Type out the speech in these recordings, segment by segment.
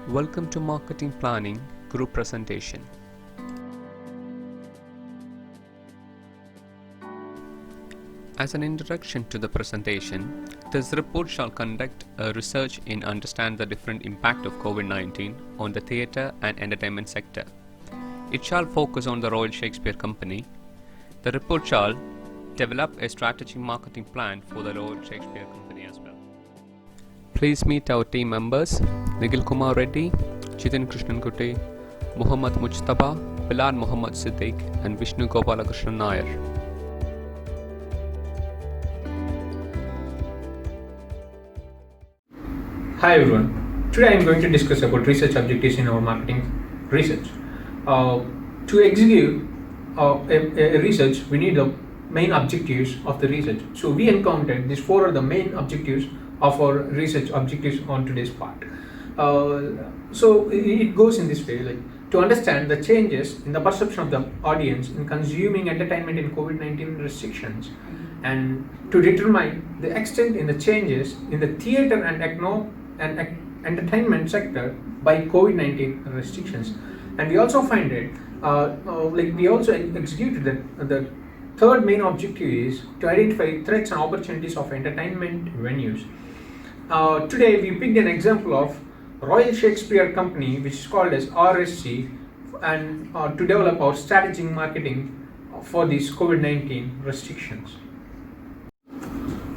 Welcome to Marketing Planning Group Presentation. As an introduction to the presentation, this report shall conduct a research in understand the different impact of COVID-19 on the theatre and entertainment sector. It shall focus on the Royal Shakespeare Company. The report shall develop a strategic marketing plan for the Royal Shakespeare Company as well. Please meet our team members: Nigil Kumar Reddy, Chitin Krishnan Kutti, Muhammad Mujtaba, Bilal Muhammad Siddiq, and Vishnu Gopalakrishnan Nair. Hi everyone. Today I am going to discuss about research objectives in our marketing research. To execute a research, we need the main objectives of the research. So we encountered these four are the main objectives of our research objectives on today's part. So it goes in this way, like to understand the changes in the perception of the audience in consuming entertainment in COVID-19 restrictions, and to determine the extent in the changes in the theatre and entertainment sector by COVID-19 restrictions. And we also find it, we also executed the third main objective is to identify threats and opportunities of entertainment venues. Today we picked an example of Royal Shakespeare Company, which is called as RSC, and to develop our strategic marketing for these COVID-19 restrictions.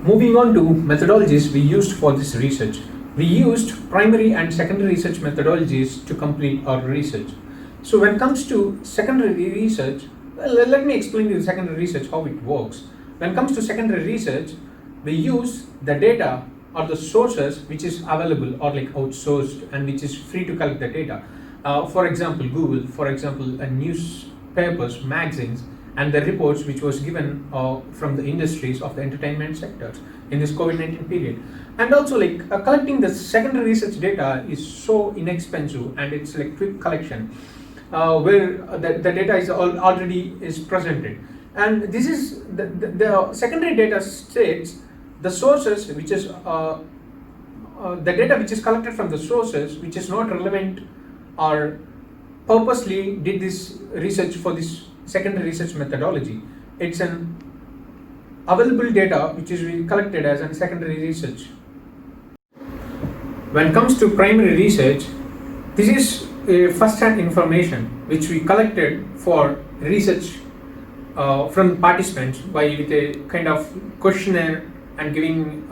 Moving on to methodologies we used for this research. We used primary and secondary research methodologies to complete our research. So when it comes to secondary research, let me explain to you secondary research how it works. When it comes to secondary research, we use the data or the sources which is available or like outsourced and which is free to collect the data. For example, Google, for example, newspapers, magazines, and the reports which was given from the industries of the entertainment sectors in this COVID-19 period. And also collecting the secondary research data is so inexpensive, and it's like quick collection where the data is already is presented. And this is the secondary data states the sources which is the data which is collected from the sources which is not relevant or purposely did this research for this secondary research methodology. It's an available data which is collected as a secondary research. When it comes to primary research, this is first-hand information which we collected for research from participants with a kind of questionnaire and giving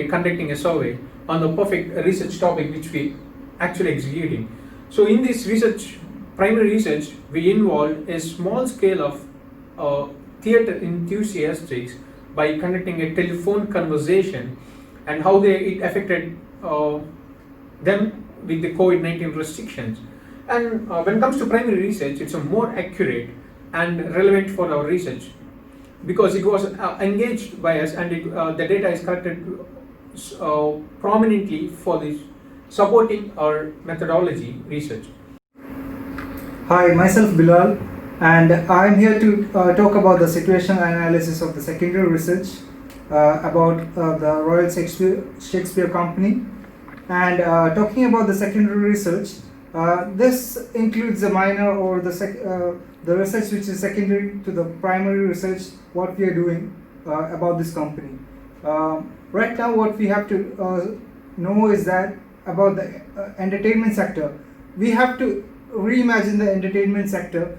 conducting a survey on the perfect research topic which we actually executing. So in this research, primary research, we involved a small scale of theatre enthusiasts by conducting a telephone conversation and how it affected them with the COVID-19 restrictions. And when it comes to primary research, it's a more accurate and relevant for our research because it was engaged by us, and the data is collected prominently for this supporting our methodology research. Hi, myself Bilal, and I'm here to talk about the situational analysis of the secondary research about the Royal Shakespeare Company. And talking about the secondary research, this includes the minor or the research which is secondary to the primary research what we are doing about this company. Right now what we have to know is that about the entertainment sector, we have to reimagine the entertainment sector.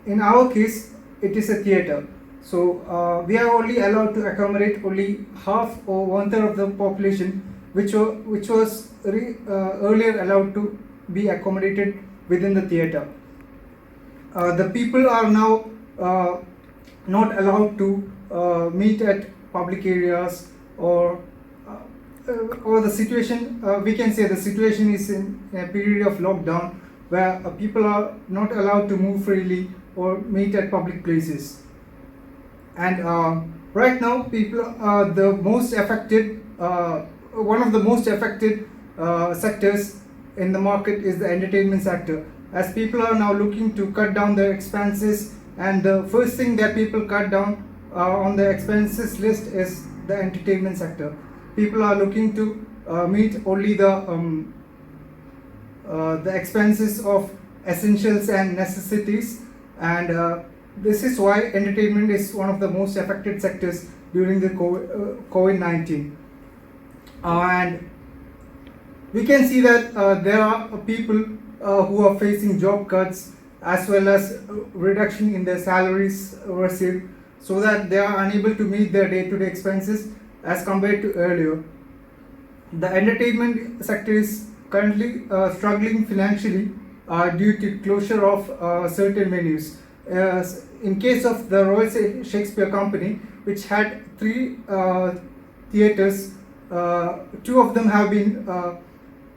In our case, it is a theatre. So we are only allowed to accommodate only half or one-third of the population which was earlier allowed to be accommodated within the theatre. The people are now not allowed to meet at public areas, or the situation, we can say the situation is in a period of lockdown where people are not allowed to move freely or meet at public places. And right now people are the most affected, one of the most affected sectors in the market is the entertainment sector, as people are now looking to cut down their expenses, and the first thing that people cut down on the expenses list is the entertainment sector. People are looking to meet only the expenses of essentials and necessities, and this is why entertainment is one of the most affected sectors during the COVID-19. And we can see that there are people who are facing job cuts as well as reduction in their salaries received, so that they are unable to meet their day-to-day expenses as compared to earlier. The entertainment sector is currently struggling financially due to closure of certain venues. In case of the Royal Shakespeare Company, which had 3 theatres, 2 of them have been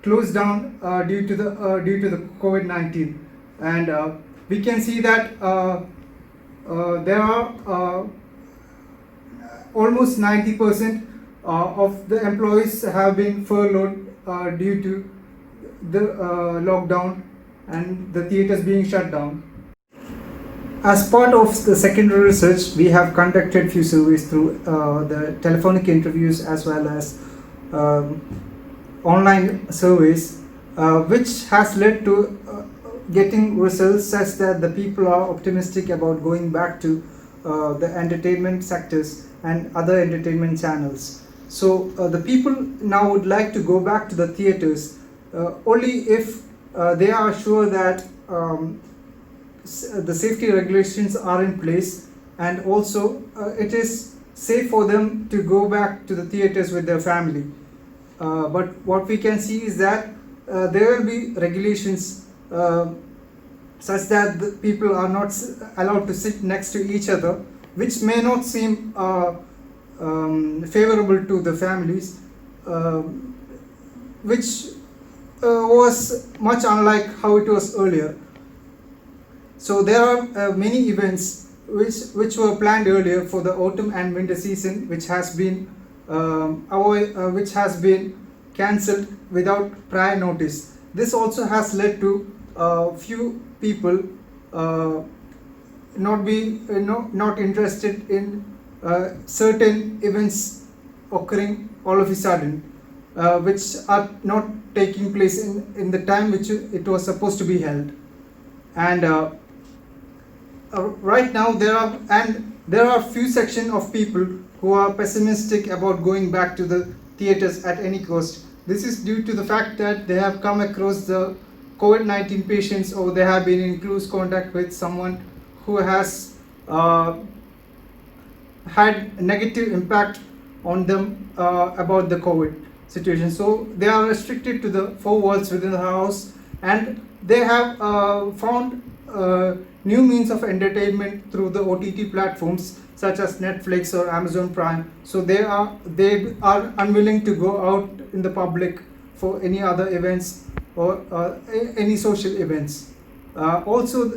closed down due to the COVID-19, and we can see that there are almost 90% of the employees have been furloughed due to the lockdown and the theatres being shut down. As part of the secondary research, we have conducted few surveys through the telephonic interviews as well as online surveys, which has led to getting results such that the people are optimistic about going back to the entertainment sectors and other entertainment channels. So the people now would like to go back to the theatres only if they are sure that the safety regulations are in place, and also it is safe for them to go back to the theatres with their family. But what we can see is that there will be regulations such that the people are not allowed to sit next to each other, which may not seem favorable to the families, which was much unlike how it was earlier. So there are many events which were planned earlier for the autumn and winter season, which has been cancelled without prior notice. This also has led to few people not interested in certain events occurring all of a sudden, which are not taking place in the time which it was supposed to be held. And right now there are few section of people who are pessimistic about going back to the theatres at any cost. This is due to the fact that they have come across the COVID-19 patients, or they have been in close contact with someone who has had negative impact on them about the COVID situation. So they are restricted to the 4 walls within the house, and they have found new means of entertainment through the OTT platforms such as Netflix or Amazon Prime. So they are unwilling to go out in the public for any other events or any social events. Also,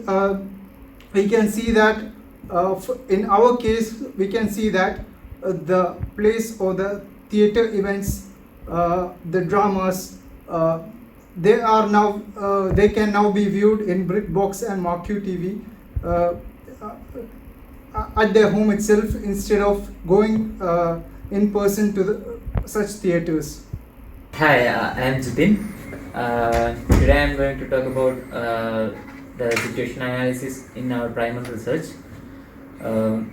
we can see that in our case, we can see that the plays or the theatre events, the dramas, they can now be viewed in BritBox and Marquee TV at their home itself, instead of going in person to such theatres. Hi, I am Jitin. Today I am going to talk about the situation analysis in our primary research. In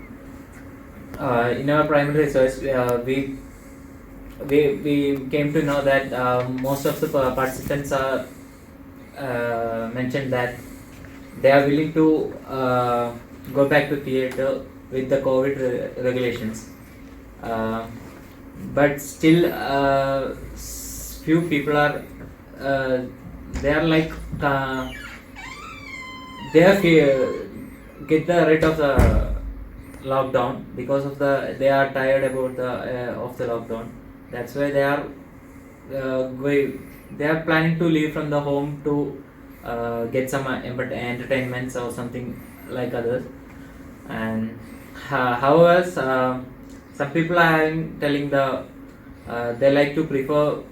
our primary research, we came to know that most of the participants are mentioned that they are willing to go back to theatre with the COVID regulations, but still few people are they are like they are get rid of the lockdown because of they are tired about of the lockdown. That's why they are planning to leave from the home to get some entertainments or something like others. And however, some people are telling they like to prefer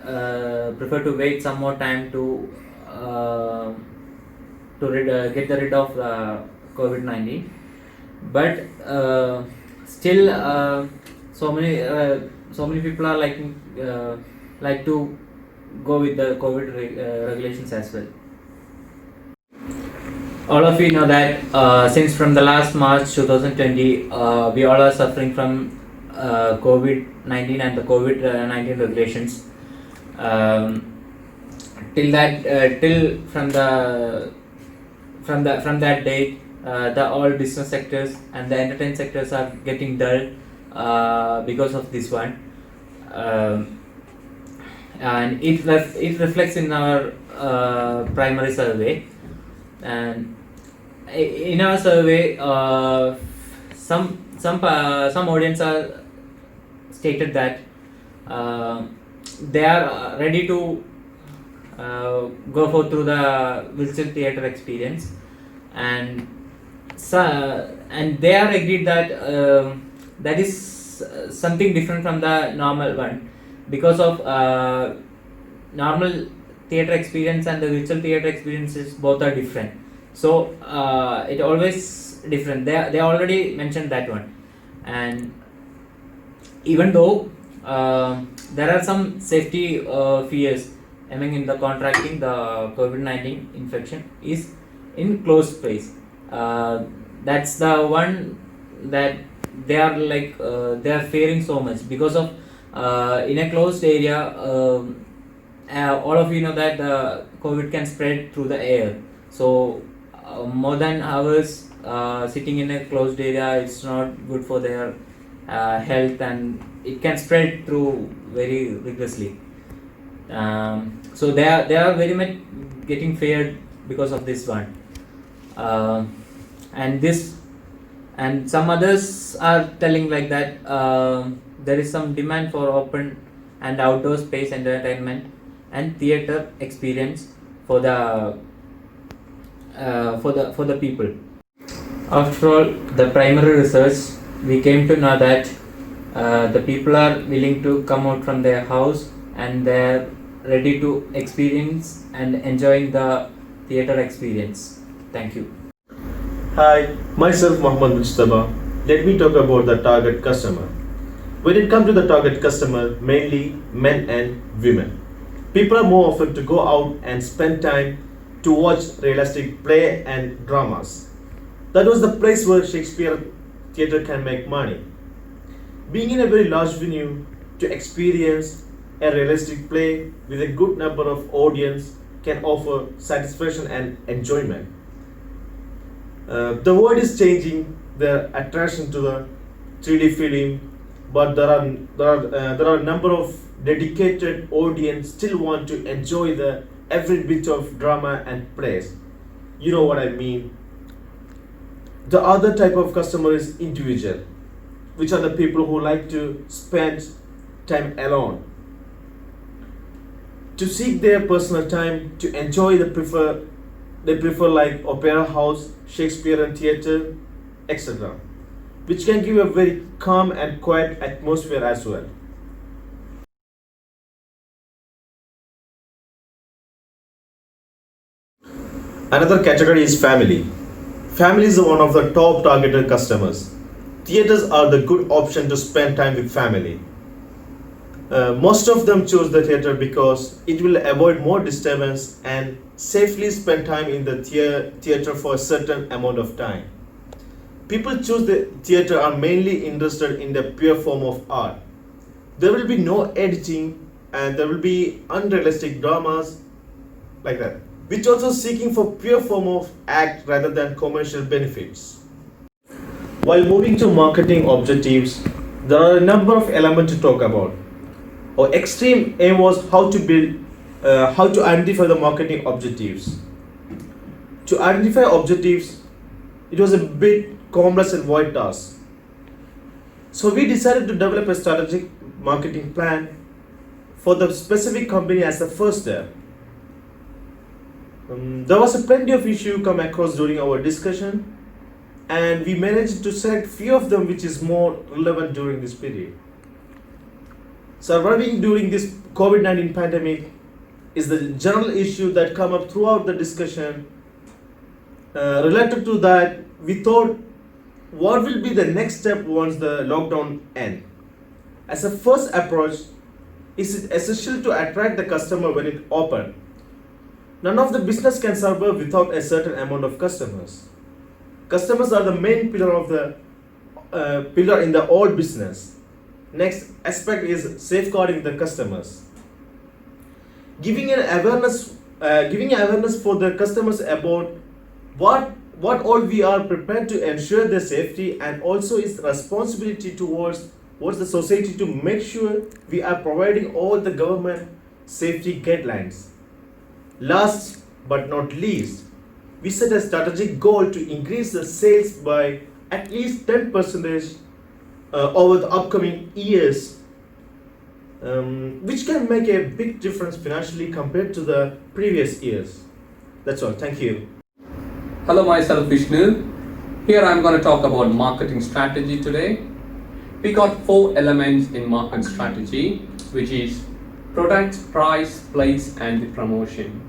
to wait some more time to get rid of COVID-19, but still so many people are liking like to go with the COVID regulations as well. All of you know that since from the last March 2020, we all are suffering from COVID-19 and the COVID-19 regulations. Till from that date, the all business sectors and the entertainment sectors are getting dull because of this one, and it reflects in our primary survey. And in our survey, some audience are stated that they are ready to go through the virtual theatre experience, and they are agreed that that is something different from the normal one, because of normal theatre experience and the virtual theatre experiences both are different. So it always different. They already mentioned that one. And even though there are some safety fears among in the contracting the COVID-19 infection is in closed space. That's the one that they are like they are fearing so much, because of in a closed area, all of you know that the COVID can spread through the air. So more than hours sitting in a closed area, it's not good for their health, and it can spread through very rigorously. So they are very much getting feared because of this one. And some others are telling like that there is some demand for open and outdoor space entertainment and theater experience for the people. After all, the primary research, we came to know that the people are willing to come out from their house and they're ready to experience and enjoying the theater experience. Thank you. Hi, myself Mohammad Mujtaba. Let me talk about the target customer. When it comes to the target customer, mainly men and women. People are more often to go out and spend time to watch realistic play and dramas. That was the place where Shakespeare theatre can make money. Being in a very large venue to experience a realistic play with a good number of audience can offer satisfaction and enjoyment. The world is changing the attraction to the 3D film, but there are a number of dedicated audience still want to enjoy the every bit of drama and plays. You know what I mean. The other type of customer is individual, which are the people who like to spend time alone, to seek their personal time, to enjoy they prefer like opera house, Shakespearean theatre, etc., which can give a very calm and quiet atmosphere as well. Another category is family. Family is one of the top targeted customers. Theaters are the good option to spend time with family. Most of them choose the theater because it will avoid more disturbance and safely spend time in the theater for a certain amount of time. People choose the theater are mainly interested in the pure form of art. There will be no editing and there will be unrealistic dramas like that, which also seeking for pure form of act rather than commercial benefits. While moving to marketing objectives, there are a number of elements to talk about. Our extreme aim was how to identify the marketing objectives. To identify objectives, it was a bit complex and wide task. So we decided to develop a strategic marketing plan for the specific company as the first step. There was a plenty of issue come across during our discussion, and we managed to select few of them which is more relevant during this period. Surviving during this COVID-19 pandemic is the general issue that come up throughout the discussion. Related to that, we thought what will be the next step once the lockdown ends. As a first approach, is it essential to attract the customer when it open. None of the business can survive without a certain amount of customers. Customers are the main pillar of the pillar in the all business. Next aspect is safeguarding the customers. Giving awareness for the customers about what all we are prepared to ensure their safety, and also its responsibility towards the society to make sure we are providing all the government safety guidelines. Last but not least, we set a strategic goal to increase the sales by at least 10% over the upcoming years, which can make a big difference financially compared to the previous years. That's all. Thank you. Hello, myself Vishnu. Here I'm going to talk about marketing strategy today. We got 4 elements in market strategy, which is product, price, place, and the promotion.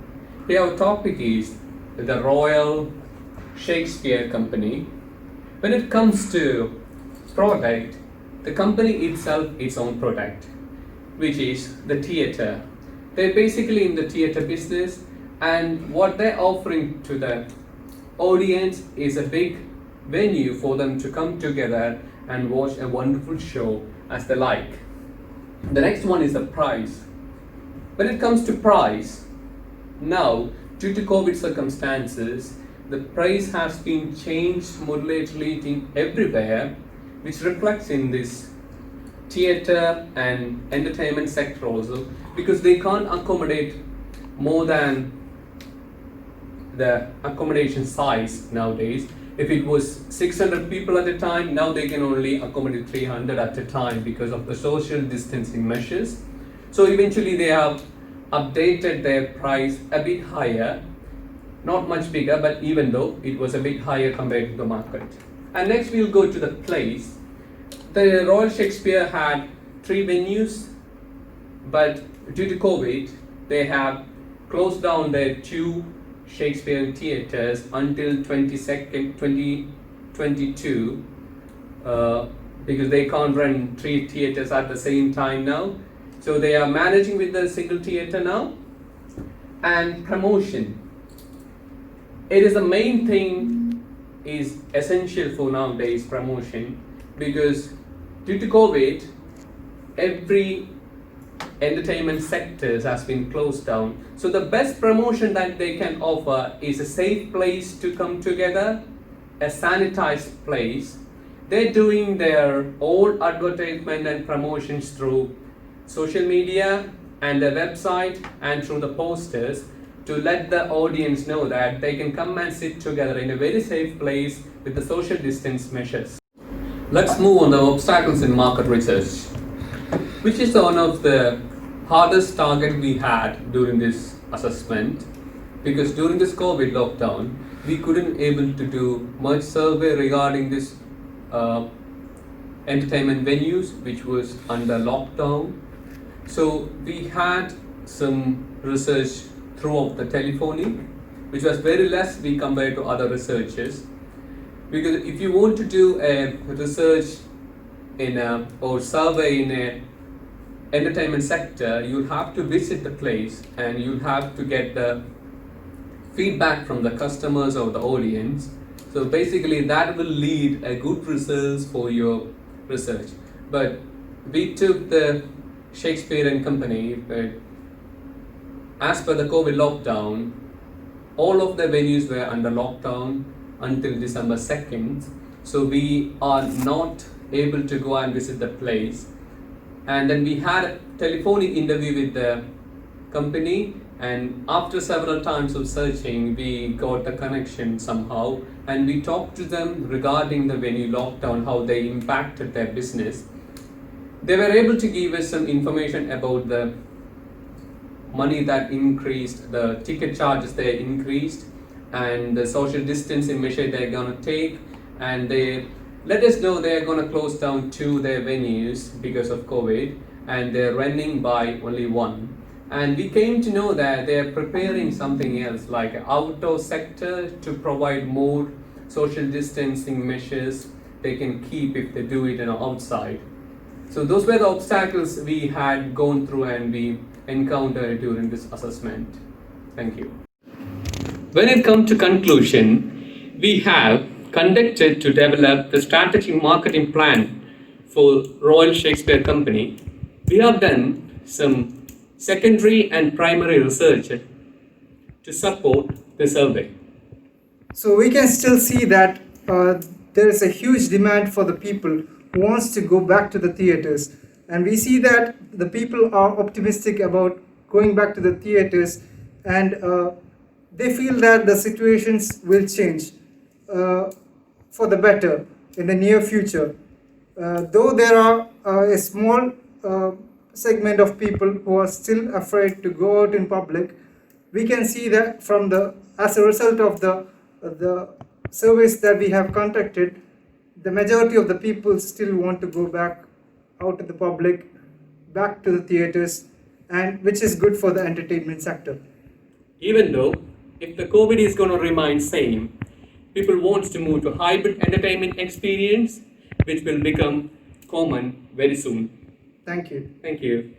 Here our topic is the Royal Shakespeare Company. When it comes to product, the company itself its own product, which is the theatre. They're basically in the theatre business, and what they're offering to the audience is a big venue for them to come together and watch a wonderful show as they like. The next one is the price. When it comes to price, now due to COVID circumstances, the price has been changed modulating everywhere, which reflects in this theatre and entertainment sector also, because they can't accommodate more than the accommodation size nowadays. If it was 600 people at a time, now they can only accommodate 300 at a time because of the social distancing measures. So eventually they have updated their price a bit higher, not much bigger, but even though it was a bit higher compared to the market. And next we'll go to the place. The Royal Shakespeare had 3 venues, but due to COVID, they have closed down their 2 Shakespeare theatres until 2022 because they can't run 3 theatres at the same time now. So they are managing with the single theatre now. And promotion. It is the main thing, is essential for nowadays promotion, because due to COVID, every entertainment sectors has been closed down. So the best promotion that they can offer is a safe place to come together, a sanitized place. They're doing their old advertisement and promotions through social media and their website and through the posters to let the audience know that they can come and sit together in a very safe place with the social distance measures. Let's move on the obstacles in market research, which is one of the hardest target we had during this assessment, because during this COVID lockdown, we couldn't able to do much survey regarding this entertainment venues which was under lockdown. So we had some research throughout the telephonic, which was very less we compared to other researches. Because if you want to do a research in a or survey in a entertainment sector, you'll have to visit the place and you'll have to get the feedback from the customers or the audience. So basically that will lead a good results for your research. But we took the Shakespeare and Company, but as per the COVID lockdown, all of the venues were under lockdown until December 2nd. So we are not able to go and visit the place. And then we had a telephonic interview with the company, and after several times of searching, we got the connection somehow, and we talked to them regarding the venue lockdown, how they impacted their business. They were able to give us some information about the money that increased, the ticket charges they increased, and the social distancing measure they're gonna take, and they let us know they're gonna close down 2 their venues because of COVID, and they're running by only 1. And we came to know that they're preparing something else, like an outdoor sector, to provide more social distancing measures they can keep if they do it outside. So those were the obstacles we had gone through and we encountered during this assessment. Thank you. When it comes to conclusion, we have conducted to develop the strategic marketing plan for Royal Shakespeare Company. We have done some secondary and primary research to support the survey. So we can still see that there is a huge demand for the people who wants to go back to the theaters, and we see that the people are optimistic about going back to the theaters, and they feel that the situations will change for the better in the near future. Though there are a small segment of people who are still afraid to go out in public, we can see that as a result of the surveys that we have conducted, the majority of the people still want to go back out to the public, back to the theaters, and which is good for the entertainment sector. Even though if the COVID is going to remain same, people want to move to hybrid entertainment experience, which will become common very soon. Thank you. Thank you.